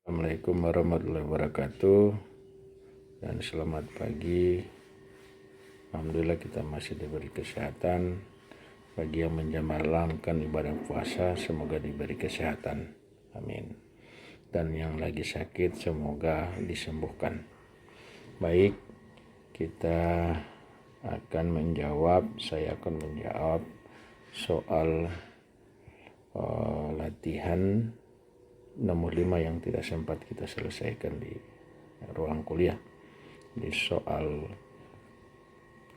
Assalamualaikum warahmatullahi wabarakatuh dan selamat pagi. Alhamdulillah kita masih diberi kesehatan. Bagi yang menjalankan ibadah puasa semoga diberi kesehatan, amin. Dan yang lagi sakit semoga disembuhkan. Baik, kita akan saya akan menjawab soal latihan nomor 5 yang tidak sempat kita selesaikan di ruang kuliah, di soal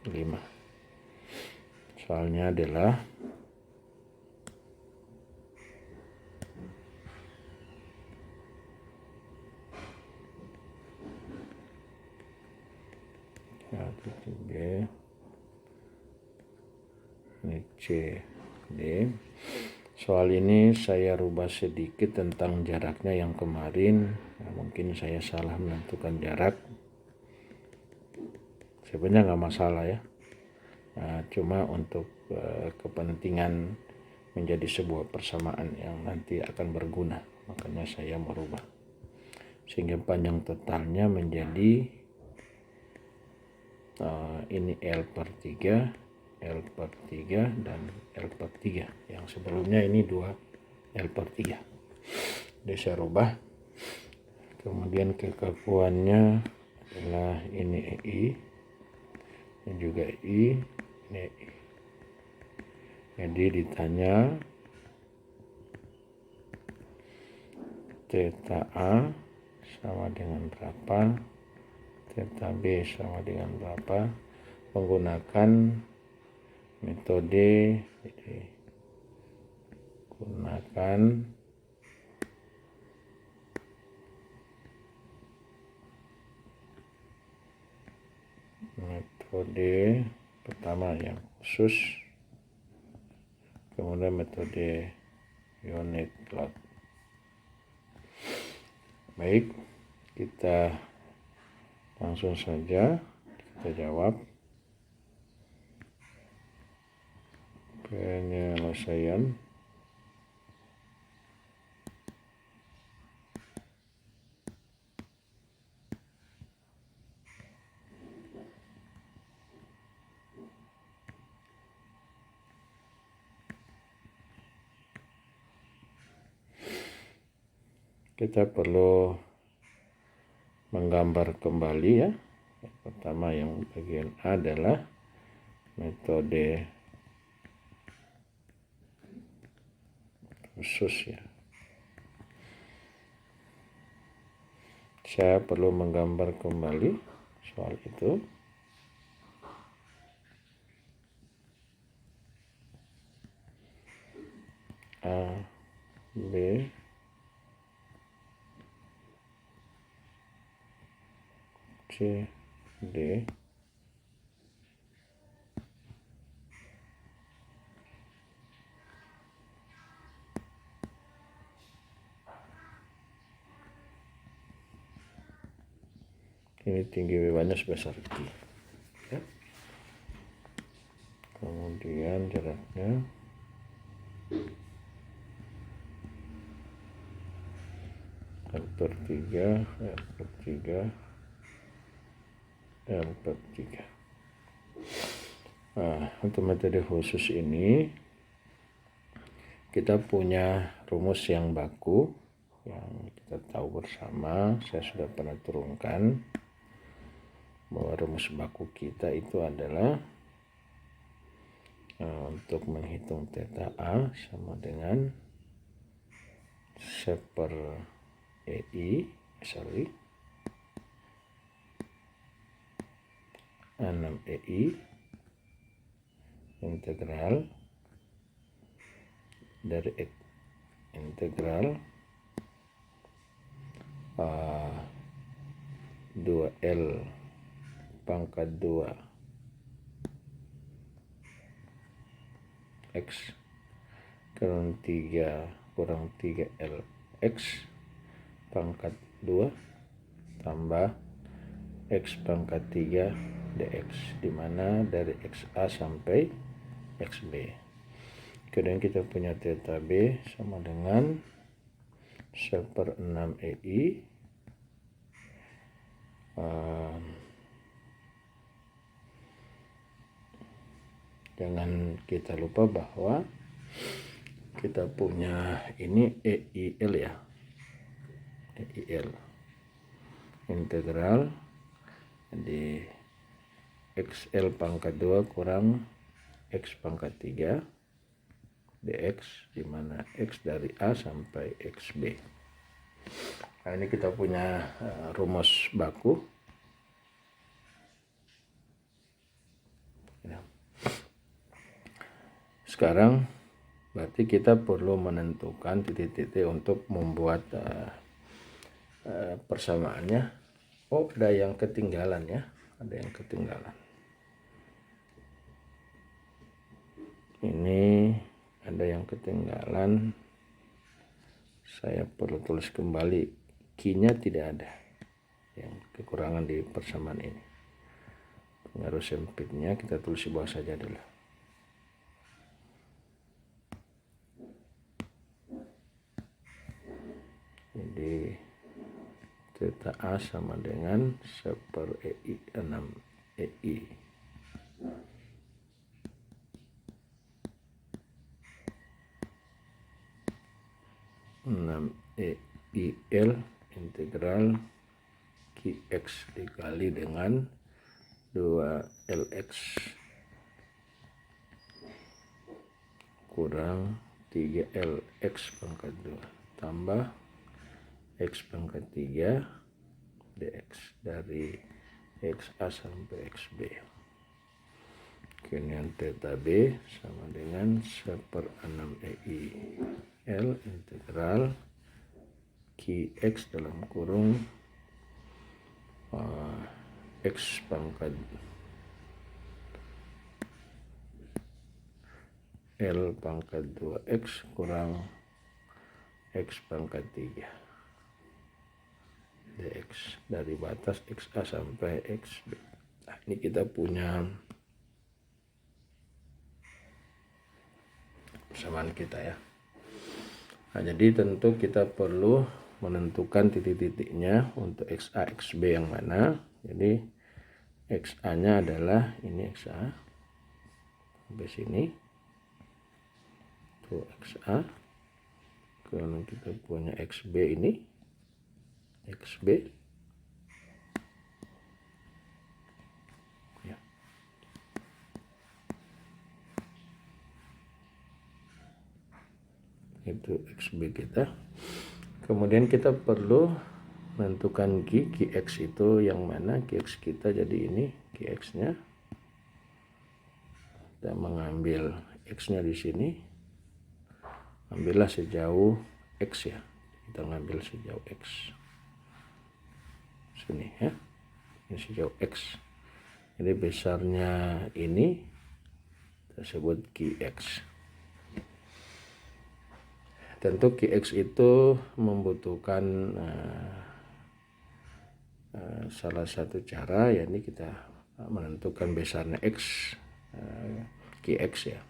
5. Soalnya adalah B, ini C, D. Soal ini saya rubah sedikit tentang jaraknya yang kemarin. Mungkin saya salah menentukan jarak. Sebenarnya nggak masalah ya. Cuma untuk kepentingan menjadi sebuah persamaan yang nanti akan berguna, makanya saya merubah. Sehingga panjang totalnya menjadi ini L per 3, L per 3 dan L per 3. Yang sebelumnya ini 2 L per 3. Jadi saya rubah. Kemudian kekakuannya adalah ini EI, dan juga I, ini EI. Jadi ditanya theta A sama dengan berapa, theta B sama dengan berapa, menggunakan metode, jadi gunakan metode pertama yang khusus, kemudian metode unit plot. Baik, kita langsung saja kita jawab. Penyelesaian kita perlu menggambar kembali ya. Yang pertama yang bagian A adalah metode khusus ya. Saya perlu menggambar kembali soal itu. A, B, C, D. Ini tinggi W1-nya sebesar Q. Ya. Kemudian jaraknya L per 3, L per 3, L per 3. Untuk metode khusus ini kita punya rumus yang baku yang kita tahu bersama. Saya sudah pernah turunkan bahwa rumus baku kita itu adalah untuk menghitung theta A sama dengan C per EI, 6 EI integral dari integral 2L pangkat 2 X kurang 3L X pangkat 2 tambah X pangkat 3 dx, dimana dari XA sampai XB. Kemudian kita punya theta B sama dengan 1/6 EI jangan kita lupa bahwa kita punya ini EIL ya, EIL integral di XL pangkat 2 kurang X pangkat 3 dx, dimana X dari A sampai XB. Nah, ini kita punya rumus baku. Sekarang berarti kita perlu menentukan titik-titik untuk membuat persamaannya. Oh, ada yang ketinggalan ya, ada yang ketinggalan. Ini ada yang ketinggalan, saya perlu tulis kembali. Q-nya tidak ada, yang kekurangan di persamaan ini. Pengaruh sempitnya kita tulis di bawah saja dulu. Jadi theta A sama dengan 1/6 EI. EIL integral Qx dikali dengan 2Lx kurang 3Lx pangkat 2 tambah X pangkat 3 dx dari XA sampai XB. Kemudian theta B sama dengan 1/6 EI L integral Qx dalam kurung X pangkat L pangkat 2X kurang X pangkat 3 dx dari batas XA sampai XB. Nah, ini kita punya persamaan kita ya. Nah, jadi tentu kita perlu menentukan titik-titiknya untuk XA XB yang mana. Jadi XA nya adalah ini XA sampai sini, tuh XA. Kemudian kita punya XB ini, XB ya. Itu XB kita. Kemudian kita perlu menentukan Qx itu yang mana. Qx kita jadi ini Qx nya, kita mengambil X nya di sini, ambillah sejauh X ya, kita ngambil sejauh X sini ya, ini sejauh X. Jadi besarnya ini tersebut Qx. Tentu Qx itu membutuhkan salah satu cara, yakni kita menentukan besarnya X, Qx ya,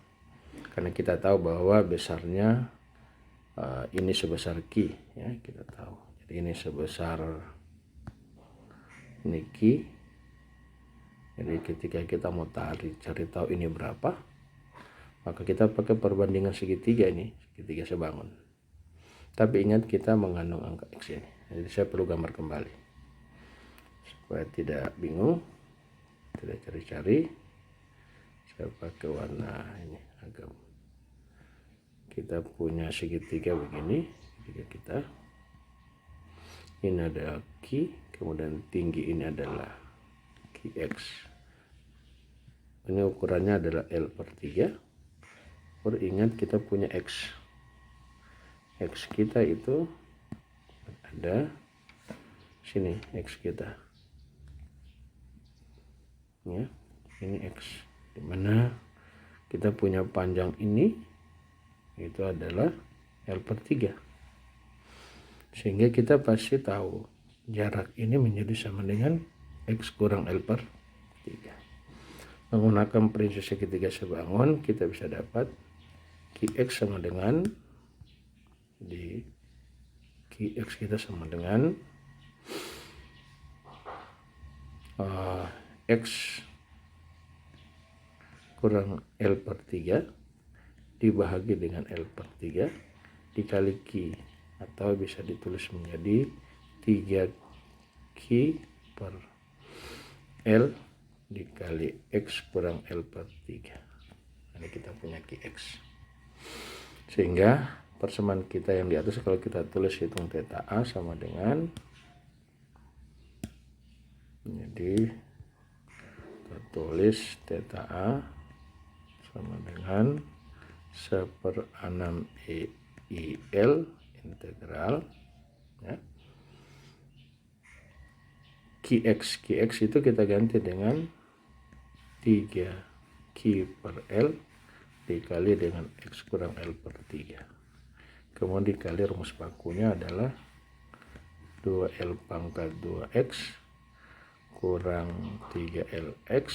karena kita tahu bahwa besarnya ini sebesar Q ya, kita tahu. Jadi ini sebesar ini Q. Jadi ketika kita mau cari tahu ini berapa, maka kita pakai perbandingan segitiga ini, segitiga sebangun. Tapi ingat kita mengandung angka X ini. Jadi saya perlu gambar kembali supaya tidak bingung, tidak cari-cari. Saya pakai warna ini agam. Kita punya segitiga begini, segitiga kita. Ini adalah Q, kemudian tinggi ini adalah Qx. Ini ukurannya adalah L/3. Ingat kita punya X. X kita itu ada sini, X kita. Ya, ini X. Dimana kita punya panjang ini itu adalah L/3. Sehingga kita pasti tahu jarak ini menjadi sama dengan X kurang L/3. Menggunakan prinsip segitiga sebangun, kita bisa dapat Qx sama dengan di Q Qx kita sama dengan X kurang L per 3 dibahagi dengan L per 3 dikali Q, atau bisa ditulis menjadi 3Q per L dikali X kurang L per 3. Ini kita punya Qx. Sehingga persamaan kita yang di atas kalau kita tulis hitung theta A sama dengan, jadi kita tulis theta A sama dengan 1/6 EIL integral ya. Qx itu kita ganti dengan 3Q per L dikali dengan X kurang L per 3. Kemudian dikali rumus bakunya adalah 2L pangkat 2X kurang 3LX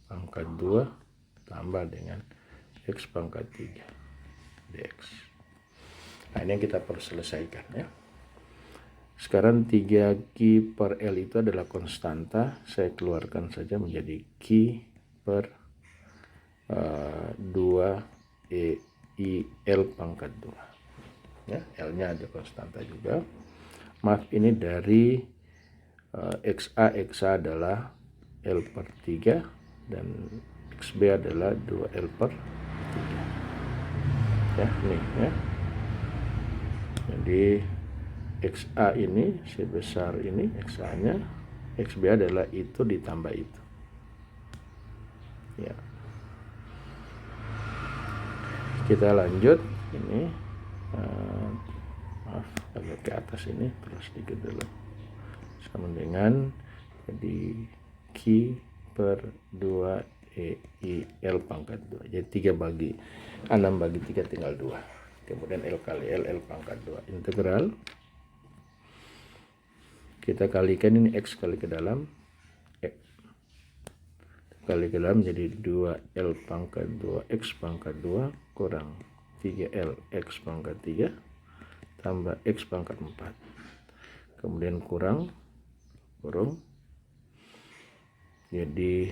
pangkat 2 tambah dengan X pangkat 3 dx. Nah, ini yang kita perlu selesaikan ya. Sekarang 3Q per L itu adalah konstanta, saya keluarkan saja menjadi Q per 2EIL pangkat 2 ya, L nya ada konstanta juga. Maaf, ini dari XA adalah L per 3 dan XB adalah 2L per 3 ya, nih ya. Jadi XA ini sebesar ini XA nya, XB adalah itu ditambah itu ya. Kita lanjut ini, maaf agak ke atas ini, terus sedikit dulu, sama dengan jadi Q per 2 EIL pangkat 2, jadi 6 bagi 3 tinggal 2, kemudian L kali L pangkat 2 integral, kita kalikan ini X kali ke dalam jadi 2L pangkat 2 X pangkat 2 kurang 3L X pangkat 3 tambah X pangkat 4, kemudian kurang jadi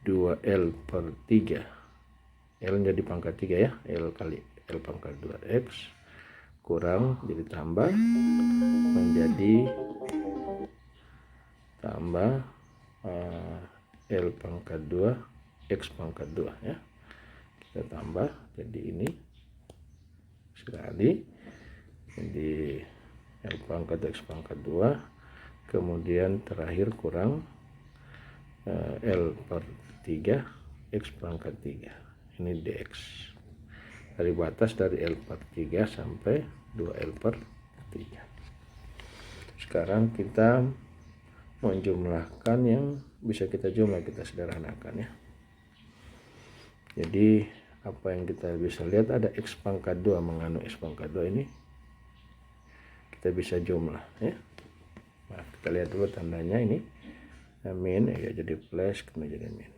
2L per 3, L jadi pangkat 3 ya, L kali L pangkat 2X kurang jadi tambah menjadi tambah L pangkat 2 X pangkat 2 ya. Kita tambah jadi ini sekali, jadi L pangkat X pangkat 2, kemudian terakhir kurang L per 3 X pangkat 3, ini dx. Dari batas dari L per 3 sampai 2L per 3. Sekarang kita menjumlahkan yang bisa kita jumlah, kita sederhanakan ya. Jadi apa yang kita bisa lihat, ada X pangkat 2 mengandung X pangkat 2 ini kita bisa jumlah ya. Nah, kita lihat dulu tandanya ini min ya, jadi plus kemudian jadi min.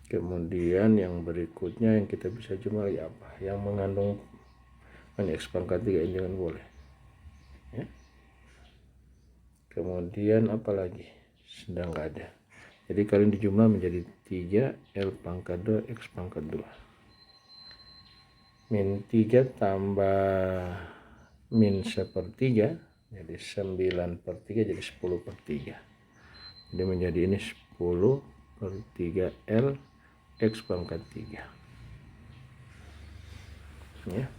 Kemudian yang berikutnya yang kita bisa jumlah ya apa, yang mengandung X pangkat 3 ini jangan boleh ya. Kemudian apa lagi, sedang nggak ada, jadi kalian dijumlah menjadi 3L pangkat 2 X pangkat 2 min 3 tambah min 1/3 jadi 9/3 jadi 10/3, jadi menjadi ini 10/3L X pangkat 3 ya.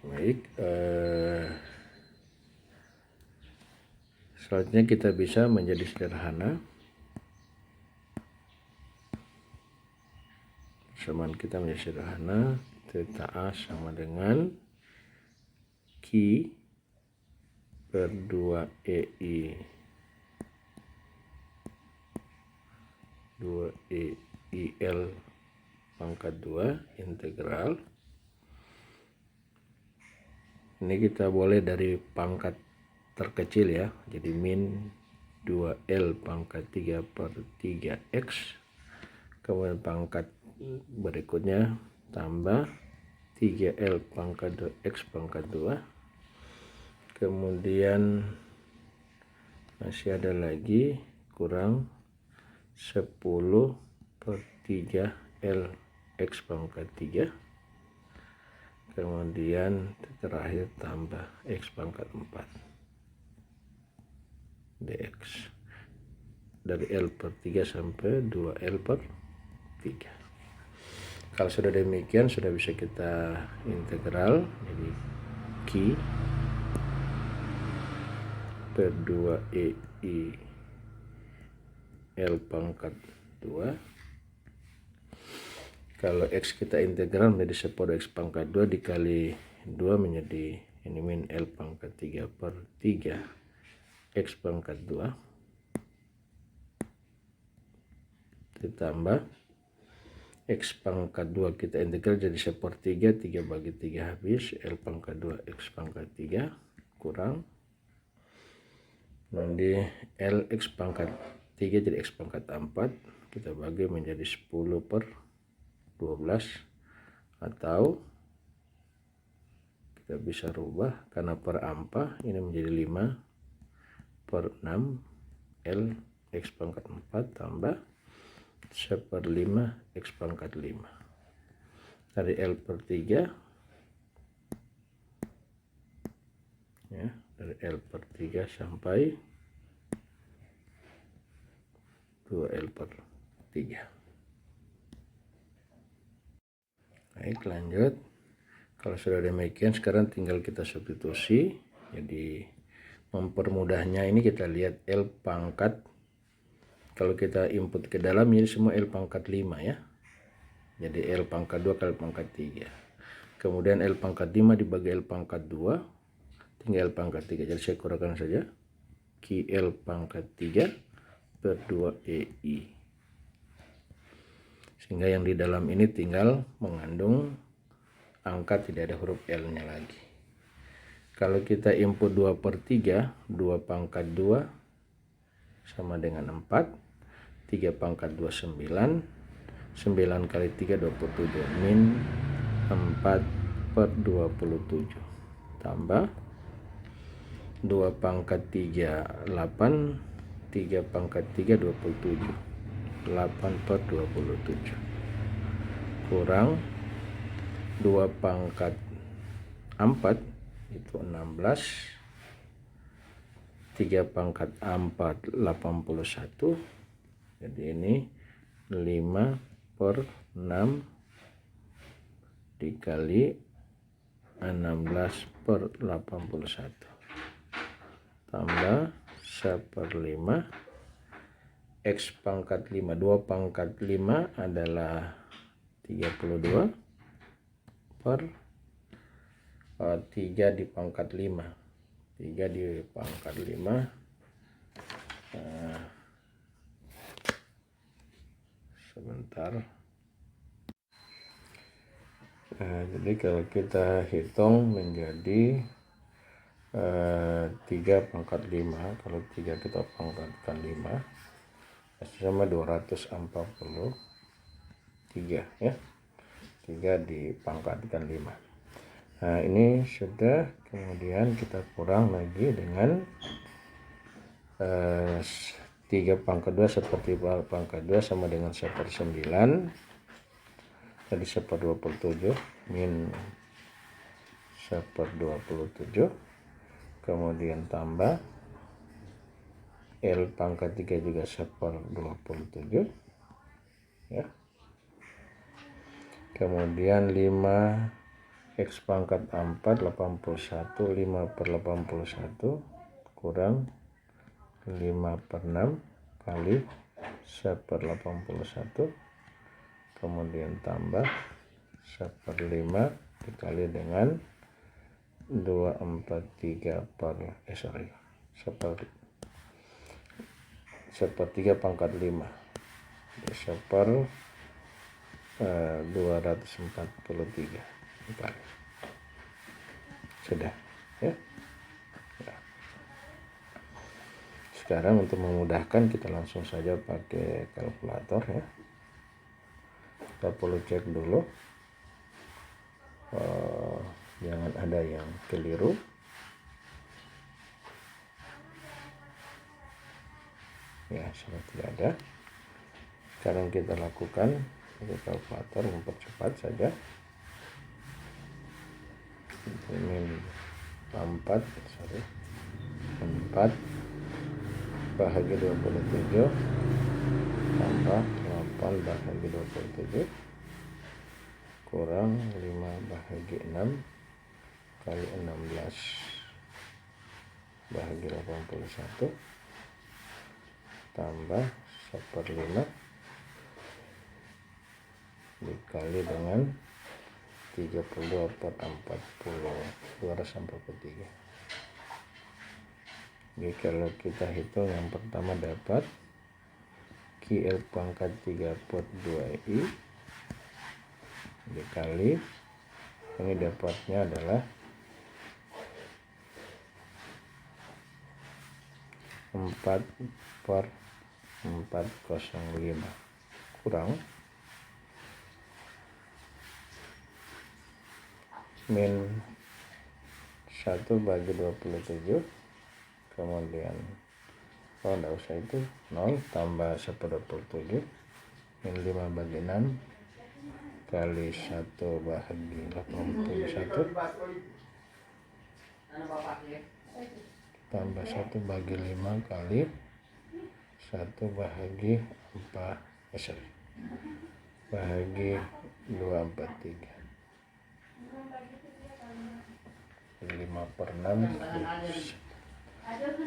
Baik, selanjutnya kita bisa menjadi sederhana. Persamaan kita menjadi sederhana, theta A sama dengan Q per 2EIL pangkat 2 integral. Ini kita boleh dari pangkat terkecil ya, jadi min 2L pangkat 3 per 3X kemudian pangkat berikutnya tambah 3L pangkat 2 X pangkat 2, kemudian masih ada lagi kurang 10/3L X pangkat 3, kemudian terakhir tambah X pangkat 4 dx dari L/3 sampai 2L/3. Kalau sudah demikian sudah bisa kita integral, jadi Q per 2EI L pangkat 2. Kalau X kita integral menjadi 10 X pangkat 2 dikali 2 menjadi ini min L pangkat 3/3 X pangkat 2 ditambah X pangkat 2 kita integral jadi 1/3, 3 bagi 3 habis, L pangkat 2 X pangkat 3 kurang nanti L X pangkat 3 jadi X pangkat 4 kita bagi menjadi 10/12 atau kita bisa rubah karena per ampa ini menjadi 5/6 L X pangkat 4 tambah 1/5 X pangkat 5 dari L/3 ya, dari L/3 sampai 2L/3. Baik, lanjut. Kalau sudah demikian sekarang tinggal kita substitusi, jadi mempermudahnya ini kita lihat L pangkat, kalau kita input ke dalam ini semua L pangkat 5 ya, jadi L pangkat 2 kali pangkat 3, kemudian L pangkat 5 dibagi L pangkat 2 tinggal L pangkat 3, jadi saya kurangkan saja QL pangkat 3 per 2EI, sehingga yang di dalam ini tinggal mengandung angka, tidak ada huruf L nya lagi. Kalau kita input 2/3, 2 pangkat 2 sama dengan 4, 3 pangkat 2 9, 9 kali 3 27, min 4/27 tambah 2 pangkat 3 8, 3 pangkat 3 27, 8/27 kurang 2 pangkat 4 itu 16, 3 pangkat 4 81, jadi ini 5/6 dikali 16/81 tambah 1/5 X pangkat 5, 2 pangkat 5 adalah 32 per 3 di pangkat 5, 3 di pangkat 5 sebentar. Jadi kalau kita hitung menjadi 3 pangkat 5, kalau 3 kita pangkatkan 5 sama 243 ya, 3 dipangkatkan 5. Nah ini sudah, kemudian kita kurang lagi dengan 3 pangkat 2 seperti pangkat 2 sama dengan 1/9, jadi 1/27 min 1/27, kemudian tambah L pangkat 3 juga 1/27 ya, kemudian 5 X pangkat 4 81, 5/81 kurang 5/6 kali 1/81, kemudian tambah 1/5 dikali dengan 243 1/3 pangkat 5 243 sudah ya. Sekarang untuk memudahkan kita langsung saja pakai kalkulator ya. kita perlu cek dulu jangan ada yang keliru. Ya, sudah tidak ada. Sekarang kita lakukan pakai kalkulator, mempercepat saja. Ini 4 bahagi 27 tambah 8 bahagi 27 kurang 5 bahagi 6 kali 16 bahagi 81 tambah 1/5 dikali dengan 32/40 243. Jadi kalau kita hitung yang pertama dapat QL pangkat 3 per 2I dikali ini dapatnya adalah 4/405 kurang min 1 bagi 27 kemudian enggak usah itu 0 tambah 1/27 min 5 bagi 6 kali 1 bahagi 81 tambah 1 bagi 5 kali 1 bahagi 4 bahagi 243 5/6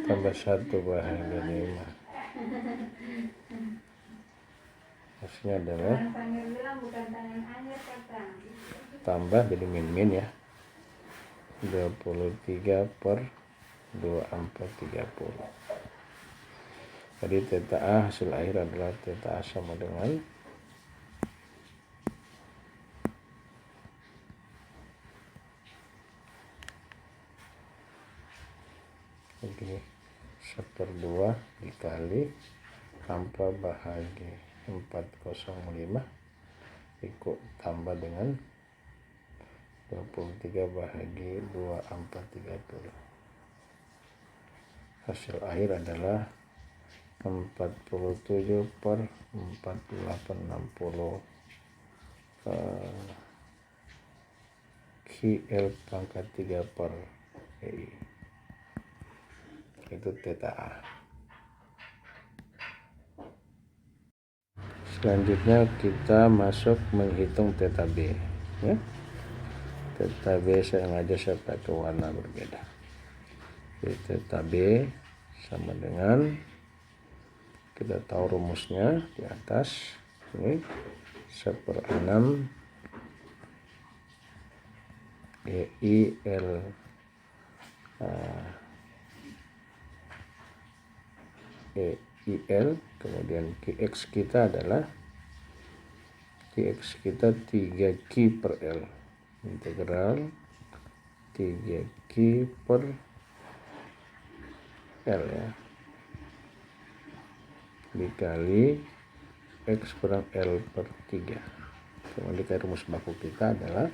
tambah 1 bahagi 5 hasilnya adalah tambah jadi min ya 23/2430. Jadi theta A hasil akhir adalah theta A sama dengan jadi 1/2 dikali 4 bahagi 405 ikut tambah dengan 23 bahagi 2430. Hasil akhir adalah 47/4860 QL pangkat 3 per EI. Itu theta A. Selanjutnya kita masuk menghitung theta B ya. Theta B sengaja saya pakai warna berbeda. Jadi theta B sama dengan kita tahu rumusnya di atas ini 1/6 EIL EIL kemudian QX kita adalah 3Q per L integral 3Q per L ya dikali X kurang L per 3. Kemudian rumus baku kita adalah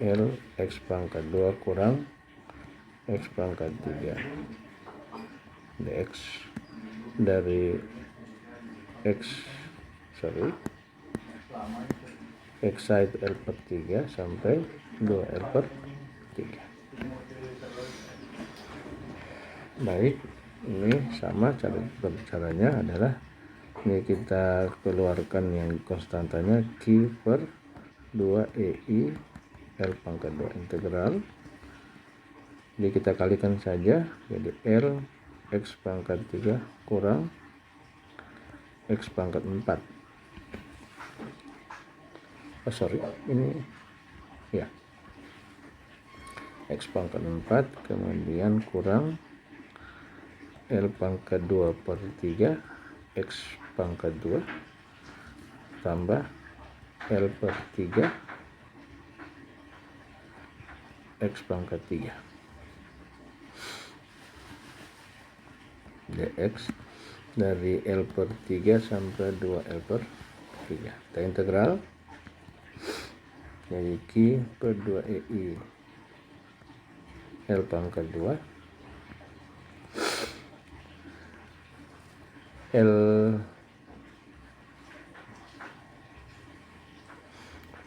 L X pangkat 2 kurang X pangkat 3 dx dari X itu L per 3 sampai 2L per 3. Baik, ini sama caranya adalah ini kita keluarkan yang konstantanya Q per 2 EI L pangkat 2 integral. Jadi kita kalikan saja jadi L X pangkat 3 kurang X pangkat 4. Ini ya X pangkat 4 kemudian kurang L pangkat 2 per 3 X pangkat 2 tambah L per 3 X pangkat 3 dx dari L per 3 sampai 2L per 3. Kita integral. Jadi Q per 2EI L pangkat 2 L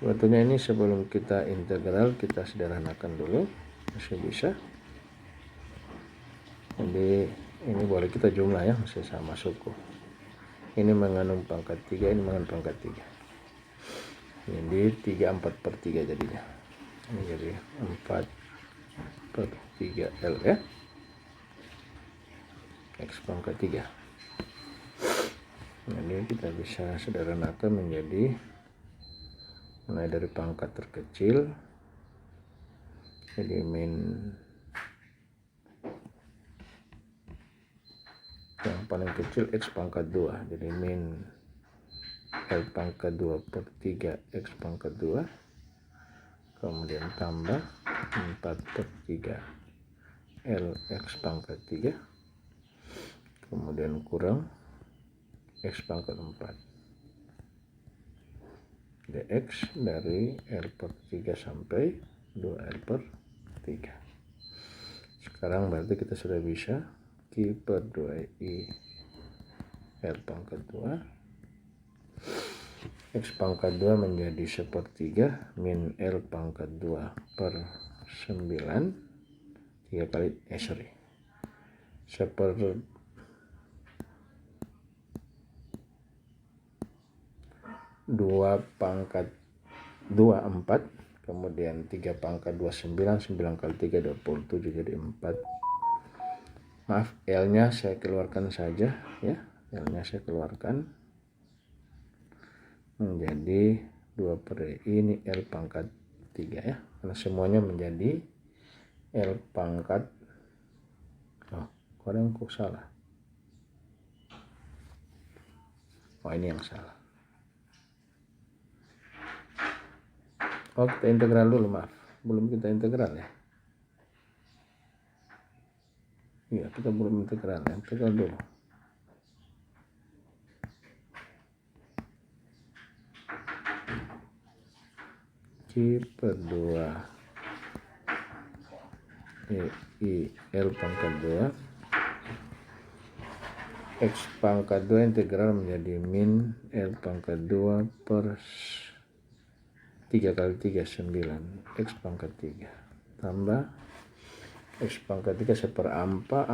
waktunya ini sebelum kita integral kita sederhanakan dulu, masih bisa. Jadi ini boleh kita jumlah ya, masih sama suku. Ini mengandung pangkat 3, ini mengandung pangkat 3. Jadi 3 4 per 3 jadinya. Ini jadi 4 per 3 L ya. X pangkat 3. Jadi kita bisa sederhanakan menjadi mulai dari pangkat terkecil, jadi min yang paling kecil X pangkat 2, jadi min L pangkat 2 per 3 X pangkat 2, kemudian tambah 4 per 3 L X pangkat 3, kemudian kurang X pangkat 4 dx dari L per 3 sampai 2L per 3. Sekarang berarti kita sudah bisa Q per 2I L pangkat 2 X pangkat 2 menjadi sepertiga min L pangkat 2 per 9 3 kali seper 2 pangkat 2 4, kemudian 3 pangkat 2 9, 9 kali 3 27, jadi 4. Maaf, L nya saya keluarkan saja ya, L nya saya keluarkan menjadi 2 per ini L pangkat 3 ya, karena semuanya menjadi L pangkat, kadang kok salah, ini yang salah. Kita integral dulu, maaf, belum kita integral ya. Iya, kita belum integral dulu. Q per 2 I L pangkat 2 X pangkat 2 integral menjadi min L pangkat 2 per 3 kali 3 9 X pangkat 3 tambah X pangkat 3 seperempat,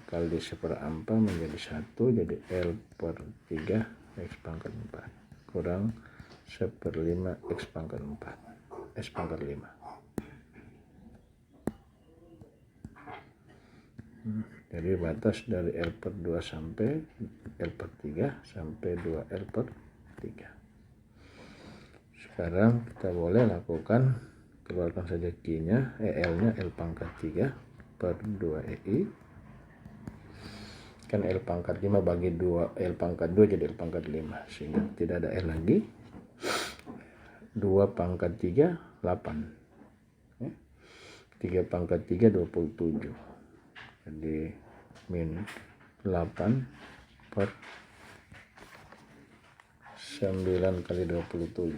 kali seperempat menjadi 1, jadi L per 3 X pangkat 4 kurang 1/5 X pangkat 4 X pangkat 5. Jadi batas dari L per 2 sampai L per 3 sampai 2L per 3. Sekarang kita boleh lakukan, keluarkan saja Q-nya, L nya L pangkat 3 per 2EI. Kan L pangkat 5 bagi 2, L pangkat 2 jadi L pangkat 5, sehingga tidak ada L lagi. 2 pangkat 3 8, 3 pangkat 3 27, jadi min 8 per 9 kali 27,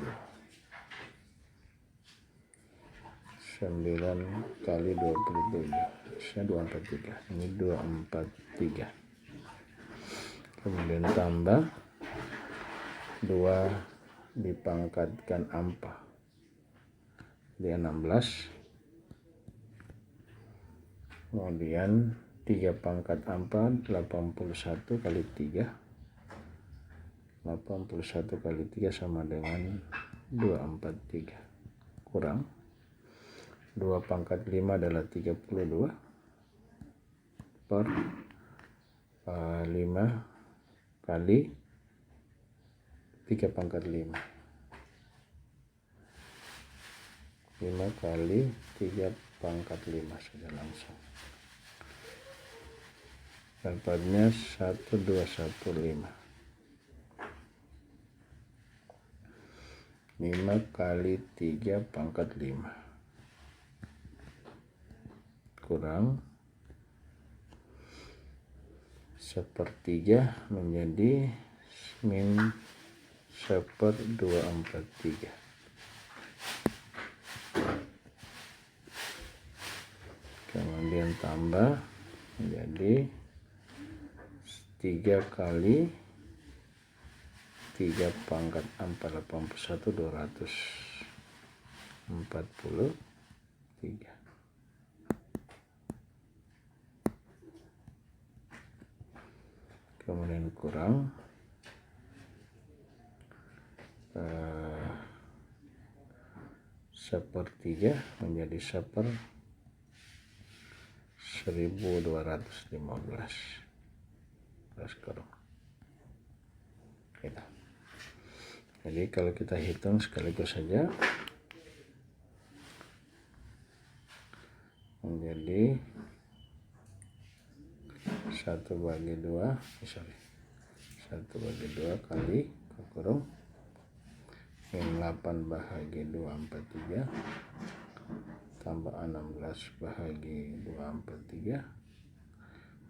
9 kali 27, saya 243, ini 243, kemudian tambah 2 dipangkatkan ampa, dia 16, kemudian 3 pangkat ampa 81 kali 3, 81 kali 3 sama dengan 243, kurang 2 pangkat 5 adalah 32 per 5 kali 3 pangkat 5, 5 kali 3 pangkat 5 saja langsung, dapatnya 1215, 5 kali 3 pangkat 5 kurang sepertiga menjadi min 1/243. Kemudian tambah menjadi 3 kali 3 pangkat 481 243. Kemudian kurang sepertiga menjadi 1/1215. Kurang. Gitu. Jadi kalau kita hitung sekaligus saja menjadi 1/2 kali kurung min 8/243 tambah 16/243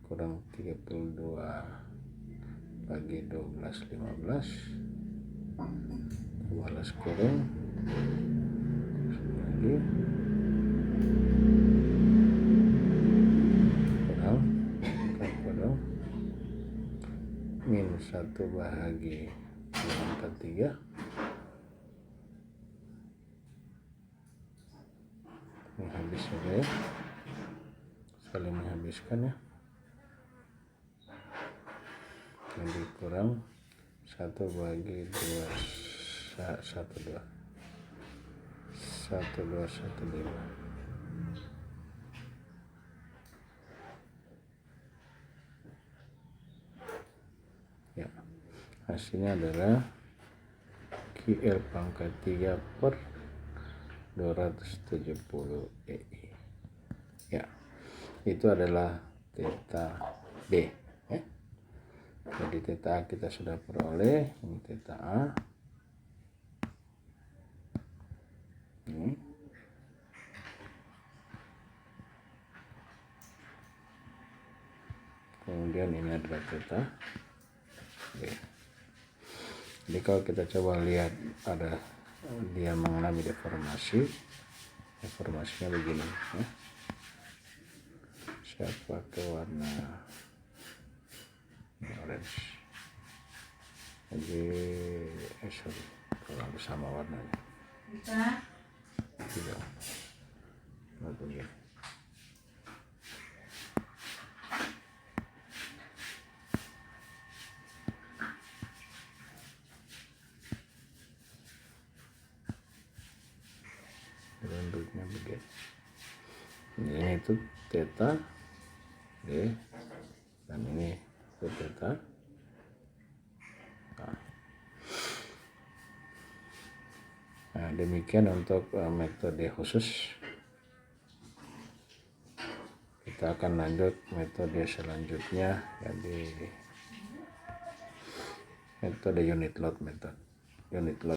kurang 32/12 balas kurung lagi kurang min 1/243 ini habis saja ya, saling menghabiskan ya. Jadi kurang 1215. Ya, hasilnya adalah QL pangkat 3/270 EI. Ya, itu adalah theta B. Ya. Jadi theta A kita sudah peroleh, ini theta A. Ini. Kemudian ini adalah theta B. Jadi kalau kita coba lihat ada dia mengalami deformasinya begini ya. Saya pakai warna orange. Jadi kalau sama warnanya. Tidak. Begini. Bentuknya begini. Ini itu theta D dan ini itu theta. Nah, demikian untuk metode khusus. Kita akan lanjut metode selanjutnya, jadi metode unit load